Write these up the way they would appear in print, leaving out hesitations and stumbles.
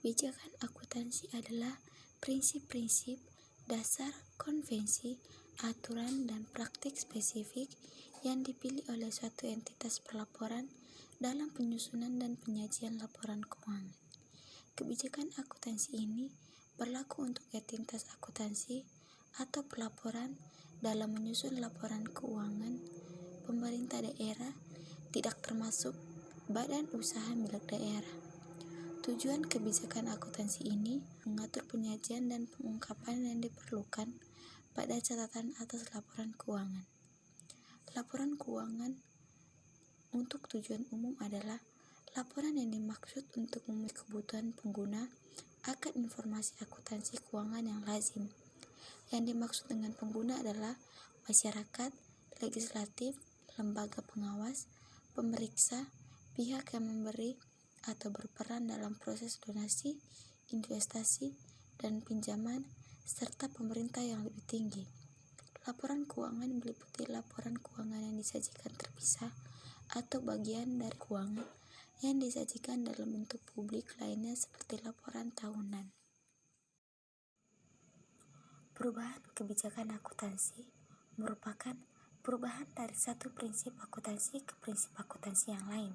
Kebijakan akuntansi adalah prinsip-prinsip, dasar, konvensi, aturan, dan praktik spesifik yang dipilih oleh suatu entitas pelaporan dalam penyusunan dan penyajian laporan keuangan. Kebijakan akuntansi ini berlaku untuk entitas akuntansi atau pelaporan dalam menyusun laporan keuangan pemerintah daerah, tidak termasuk badan usaha milik daerah. Tujuan kebijakan akuntansi ini mengatur penyajian dan pengungkapan yang diperlukan pada catatan atas laporan keuangan. Laporan keuangan untuk tujuan umum adalah laporan yang dimaksud untuk memenuhi kebutuhan pengguna akan informasi akuntansi keuangan yang lazim. Yang dimaksud dengan pengguna adalah masyarakat, legislatif, lembaga pengawas, pemeriksa, pihak yang memberi atau berperan dalam proses donasi, investasi, dan pinjaman, serta pemerintah yang lebih tinggi. Laporan keuangan meliputi laporan keuangan yang disajikan terpisah atau bagian dari keuangan yang disajikan dalam bentuk publik lainnya seperti laporan tahunan. Perubahan kebijakan akuntansi merupakan perubahan dari satu prinsip akuntansi ke prinsip akuntansi yang lain.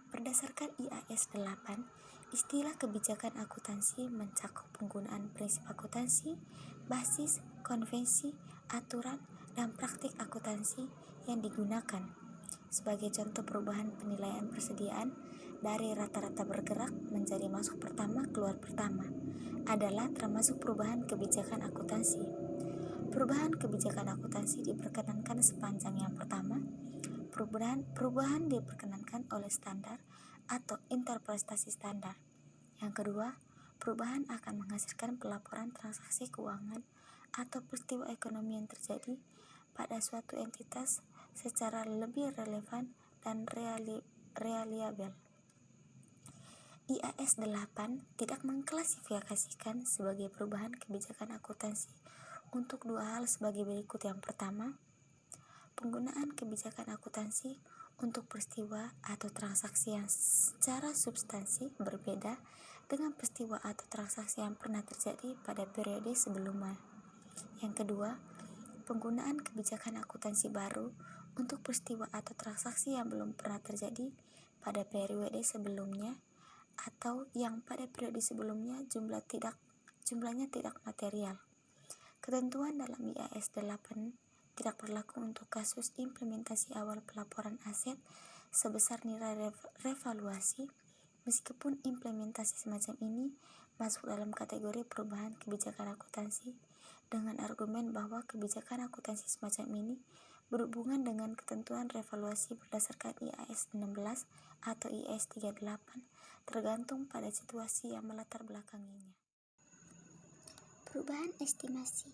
Berdasarkan IAS 8, istilah kebijakan akuntansi mencakup penggunaan prinsip akuntansi, basis, konvensi, aturan, dan praktik akuntansi yang digunakan. Sebagai contoh perubahan penilaian persediaan dari rata-rata bergerak menjadi masuk pertama keluar pertama adalah termasuk perubahan kebijakan akuntansi. Perubahan kebijakan akuntansi diperkenankan sepanjang yang pertama, perubahan diperkenankan oleh standar atau interpretasi standar. Yang kedua, perubahan akan menghasilkan pelaporan transaksi keuangan atau peristiwa ekonomi yang terjadi pada suatu entitas secara lebih relevan dan reliabel. IAS 8 tidak mengklasifikasikan sebagai perubahan kebijakan akuntansi untuk dua hal sebagai berikut. Yang pertama, penggunaan kebijakan akuntansi untuk peristiwa atau transaksi yang secara substansi berbeda dengan peristiwa atau transaksi yang pernah terjadi pada periode sebelumnya. Yang kedua, penggunaan kebijakan akuntansi baru untuk peristiwa atau transaksi yang belum pernah terjadi pada periode sebelumnya atau yang pada periode sebelumnya jumlahnya tidak material. Ketentuan dalam IAS 8 tidak berlaku untuk kasus implementasi awal pelaporan aset sebesar nilai revaluasi, meskipun implementasi semacam ini masuk dalam kategori perubahan kebijakan akuntansi dengan argumen bahwa kebijakan akuntansi semacam ini berhubungan dengan ketentuan revaluasi berdasarkan IAS 16 atau IAS 38 tergantung pada situasi yang melatar belakanginya. Perubahan estimasi.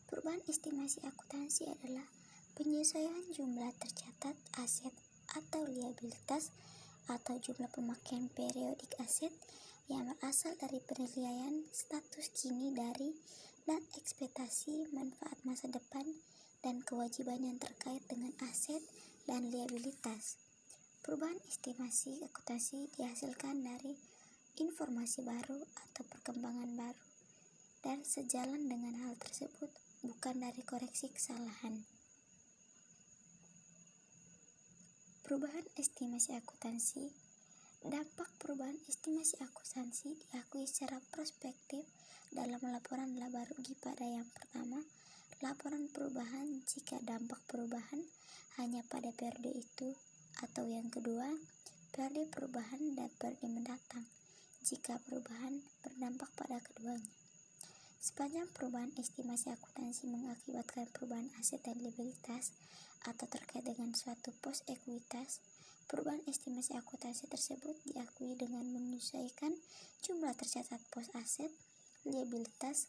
Perubahan estimasi akuntansi adalah penyesuaian jumlah tercatat aset atau liabilitas atau jumlah pemakaian periodik aset yang berasal dari penilaian status kini dari dan ekspektasi manfaat masa depan dan kewajiban yang terkait dengan aset dan liabilitas. Perubahan estimasi akuntansi dihasilkan dari informasi baru atau perkembangan baru, dan sejalan dengan hal tersebut bukan dari koreksi kesalahan. Perubahan estimasi akuntansi. Dampak perubahan estimasi akuntansi diakui secara prospektif dalam laporan laba rugi pada yang pertama, laporan perubahan jika dampak perubahan hanya pada periode itu, atau yang kedua, periode perubahan dan periode mendatang jika perubahan berdampak pada keduanya. Sepanjang perubahan estimasi akuntansi mengakibatkan perubahan aset dan liabilitas atau terkait dengan suatu pos ekuitas, perubahan estimasi akuntansi tersebut diakui dengan menyesuaikan jumlah tercatat pos aset, liabilitas,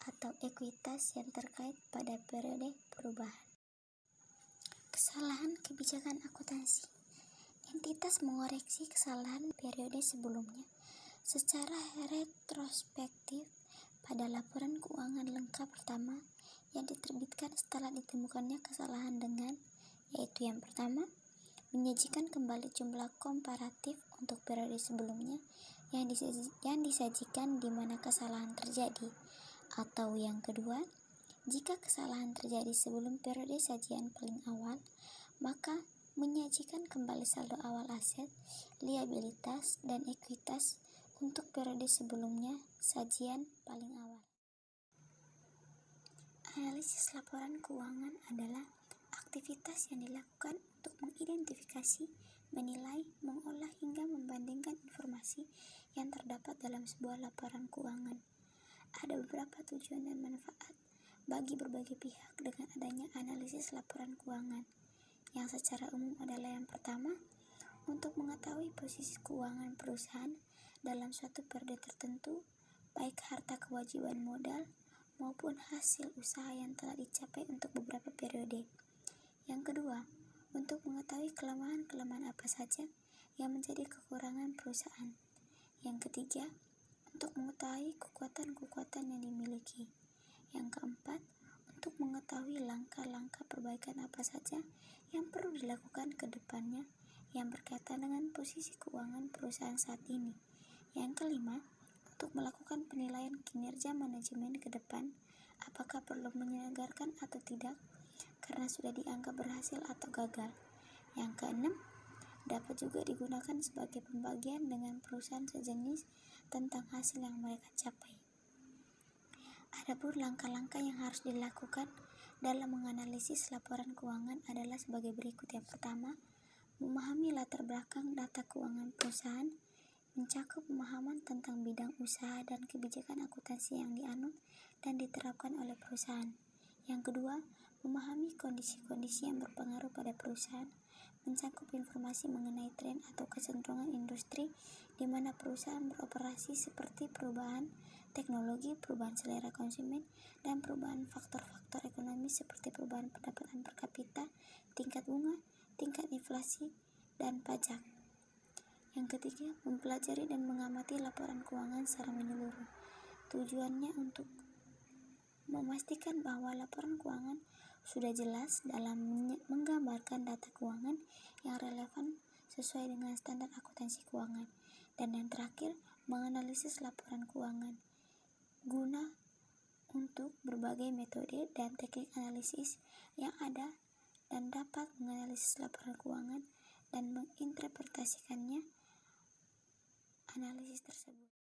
atau ekuitas yang terkait pada periode perubahan. Kesalahan kebijakan akuntansi. Entitas mengoreksi kesalahan periode sebelumnya secara retrospektif pada laporan keuangan lengkap pertama yang diterbitkan setelah ditemukannya kesalahan dengan, yaitu yang pertama, menyajikan kembali jumlah komparatif untuk periode sebelumnya yang disajikan di mana kesalahan terjadi. Atau yang kedua, jika kesalahan terjadi sebelum periode sajian paling awal, maka menyajikan kembali saldo awal aset, liabilitas, dan ekuitas untuk periode sebelumnya sajian paling awal. Analisis laporan keuangan adalah aktivitas yang dilakukan untuk mengidentifikasi, menilai, mengolah hingga membandingkan informasi yang terdapat dalam sebuah laporan keuangan. Ada beberapa tujuan dan manfaat bagi berbagai pihak dengan adanya analisis laporan keuangan, yang secara umum adalah yang pertama, untuk mengetahui posisi keuangan perusahaan dalam suatu periode tertentu, baik harta kewajiban modal maupun hasil usaha yang telah dicapai untuk beberapa periode. Yang kedua, untuk mengetahui kelemahan-kelemahan apa saja yang menjadi kekurangan perusahaan. Yang ketiga, untuk mengetahui kekuatan-kekuatan yang dimiliki. Yang keempat, untuk mengetahui langkah-langkah perbaikan apa saja yang perlu dilakukan ke depannya yang berkaitan dengan posisi keuangan perusahaan saat ini. Yang kelima, untuk melakukan penilaian kinerja manajemen ke depan, apakah perlu menyegarkan atau tidak, karena sudah dianggap berhasil atau gagal. Yang keenam, dapat juga digunakan sebagai pembagian dengan perusahaan sejenis tentang hasil yang mereka capai. Adapun langkah-langkah yang harus dilakukan dalam menganalisis laporan keuangan adalah sebagai berikut. Yang pertama, memahami latar belakang data keuangan perusahaan, mencakup pemahaman tentang bidang usaha dan kebijakan akuntansi yang dianut dan diterapkan oleh perusahaan. Yang kedua, memahami kondisi-kondisi yang berpengaruh pada perusahaan, mencakup informasi mengenai tren atau kecenderungan industri di mana perusahaan beroperasi seperti perubahan teknologi, perubahan selera konsumen, dan perubahan faktor-faktor ekonomi seperti perubahan pendapatan per kapita, tingkat bunga, tingkat inflasi, dan pajak. Yang ketiga, mempelajari dan mengamati laporan keuangan secara menyeluruh. Tujuannya untuk memastikan bahwa laporan keuangan sudah jelas dalam menggambarkan data keuangan yang relevan sesuai dengan standar akuntansi keuangan. Dan yang terakhir, menganalisis laporan keuangan guna untuk berbagai metode dan teknik analisis yang ada dan dapat menganalisis laporan keuangan dan menginterpretasikannya analisis tersebut.